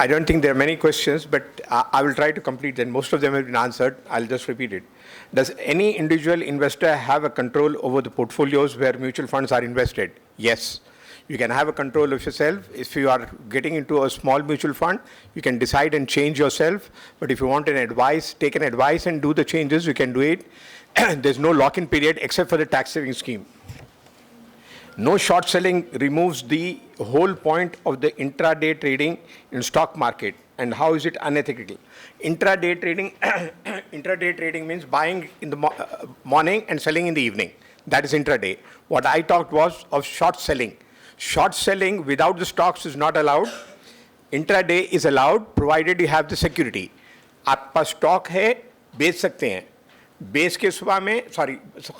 I don't think there are many questions, but I will try to complete them. Most of them have been answered. I'll just repeat it. Does any individual investor have a control over the portfolios where mutual funds are invested? Yes. You can have a control of yourself. If you are getting into a small mutual fund, you can decide and change yourself. But if you want an advice, take an advice and do the changes, you can do it. There's no lock-in period except for the tax saving scheme. No short selling removes the whole point of the intraday trading in stock market. And how is it unethical? Intraday trading means buying in the morning and selling in the evening. That is intraday. What I talked was of short selling. Short selling without the stocks is not allowed. Intraday is allowed provided you have the security. आप पास stock है, बेच सकते हैं. बेच के सुबह में,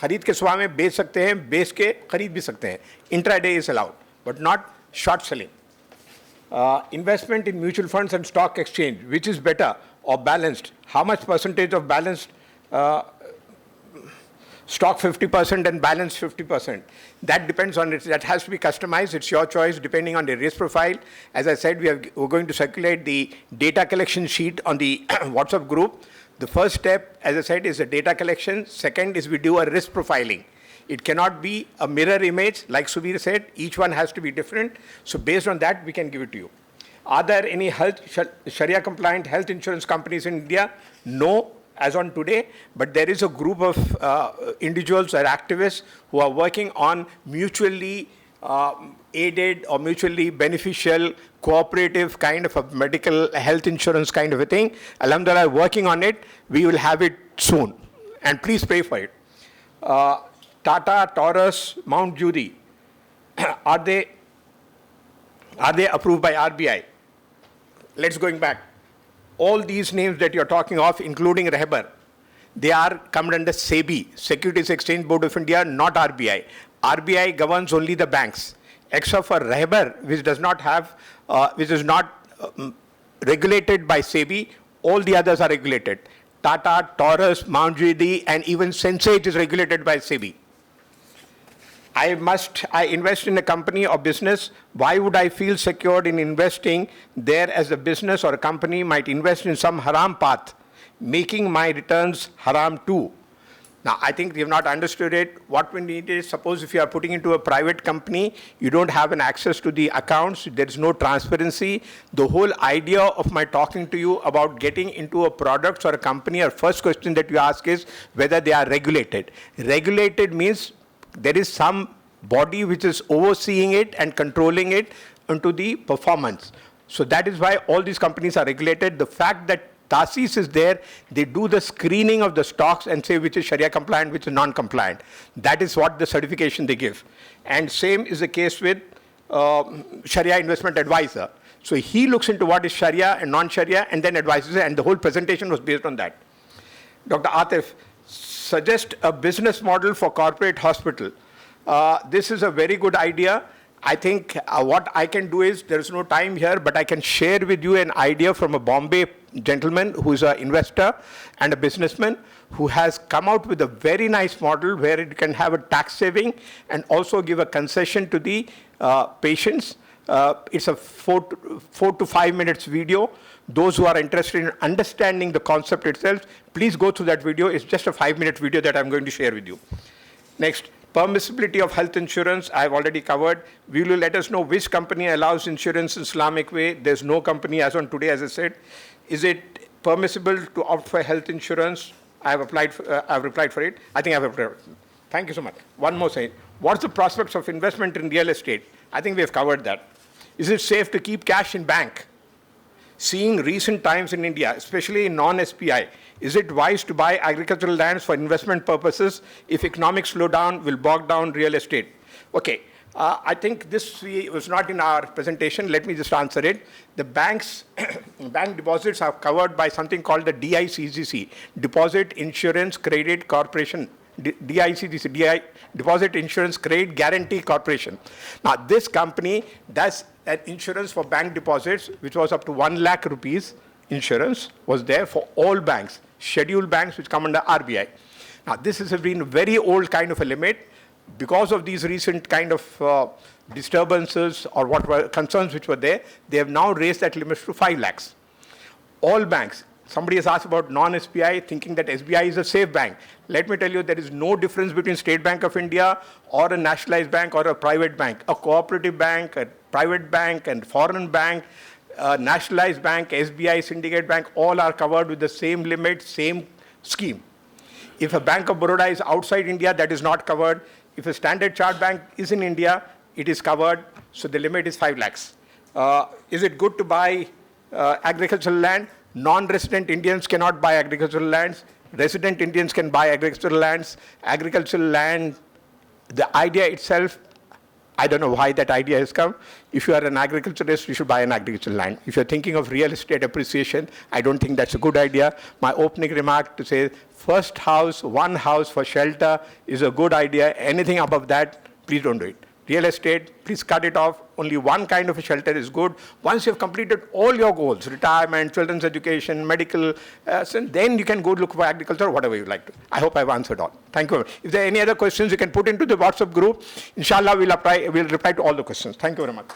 खरीद के सुबह में बेच सकते हैं, बेच के खरीद भी सकते हैं. Intraday is allowed, but not short selling. Investment in mutual funds and stock exchange, which is better or balanced? How much percentage of balanced stock 50% and balance 50%? That depends on it. That has to be customized. It's your choice depending on the risk profile. As I said, we're going to circulate the data collection sheet on the WhatsApp group. The first step, as I said, is the data collection. Second is we do a risk profiling. It cannot be a mirror image, like Subir said. Each one has to be different. So based on that, we can give it to you. Are there any Sharia-compliant health insurance companies in India? No, as on today, but there is a group of individuals or activists who are working on mutually aided or mutually beneficial cooperative kind of a medical health insurance kind of a thing. Alhamdulillah, working on it. We will have it soon. And please pray for it. Tata, Taurus, Mount Judy, are they approved by RBI? Let's going back. All these names that you're talking of, including Rehbar, they are come under SEBI, Securities Exchange Board of India, not RBI. RBI governs only the banks, except for Rehbar, which does not have, which is not regulated by SEBI. All the others are regulated. Tata, Taurus, Mount Judy, and even Sensate is regulated by SEBI. I invest in a company or business. Why would I feel secured in investing there as a business or a company might invest in some haram path, making my returns haram too? Now, I think we have not understood it. What we need is, suppose if you are putting into a private company, you don't have an access to the accounts, there is no transparency. The whole idea of my talking to you about getting into a product or a company, our first question that you ask is whether they are regulated. Regulated means there is some body which is overseeing it and controlling it into the performance. So that is why all these companies are regulated. The fact that TASIS is there, they do the screening of the stocks and say which is Sharia compliant, which is non-compliant. That is what the certification they give. And same is the case with Sharia investment advisor. So he looks into what is Sharia and non-Sharia and then advises it, and the whole presentation was based on that. Dr. Atif, suggest a business model for corporate hospital. This is a very good idea. I think what I can do is, there is no time here, but I can share with you an idea from a Bombay gentleman who is an investor and a businessman who has come out with a very nice model where it can have a tax saving and also give a concession to the patients. It's a 4 to 5 minutes video. Those who are interested in understanding the concept itself, please go through that video. It's just a 5-minute video that I'm going to share with you. Next, permissibility of health insurance, I've already covered. Will you let us know which company allows insurance in Islamic way? There's no company as on today, as I said. Is it permissible to opt for health insurance? I've replied for it. I think I've applied. Thank you so much. One more thing. What's the prospects of investment in real estate? I think we have covered that. Is it safe to keep cash in bank? Seeing recent times in India, especially in non-SPI, is it wise to buy agricultural lands for investment purposes if economic slowdown will bog down real estate? Okay, I think this was not in our presentation. Let me just answer it. The banks, bank deposits are covered by something called the DICGC, Deposit Insurance Credit Corporation. DICGC, Deposit Insurance Credit Guarantee Corporation. Now, this company does an insurance for bank deposits, which was up to 1 lakh rupees insurance, was there for all banks, scheduled banks which come under RBI. Now, this has been a very old kind of a limit. Because of these recent kind of disturbances or what were concerns which were there, they have now raised that limit to 5 lakhs. All banks. Somebody has asked about non-SBI, thinking that SBI is a safe bank. Let me tell you, there is no difference between State Bank of India or a nationalized bank or a private bank. A cooperative bank, a private bank, and foreign bank, a nationalized bank, SBI, syndicate bank, all are covered with the same limit, same scheme. If a Bank of Baroda is outside India, that is not covered. If a Standard Chartered Bank is in India, it is covered. So the limit is 5 lakhs. Is it good to buy agricultural land? Non-resident Indians cannot buy agricultural lands. Resident Indians can buy agricultural lands. Agricultural land, the idea itself, I don't know why that idea has come. If you are an agriculturist, you should buy an agricultural land. If you're thinking of real estate appreciation, I don't think that's a good idea. My opening remark to say, first house, one house for shelter is a good idea. Anything above that, please don't do it. Real estate, please cut it off. Only one kind of a shelter is good. Once you've completed all your goals, retirement, children's education, medical, then you can go look for agriculture, whatever you like to. I hope I've answered all. Thank you. If there are any other questions, you can put into the WhatsApp group. Inshallah, we'll reply to all the questions. Thank you very much.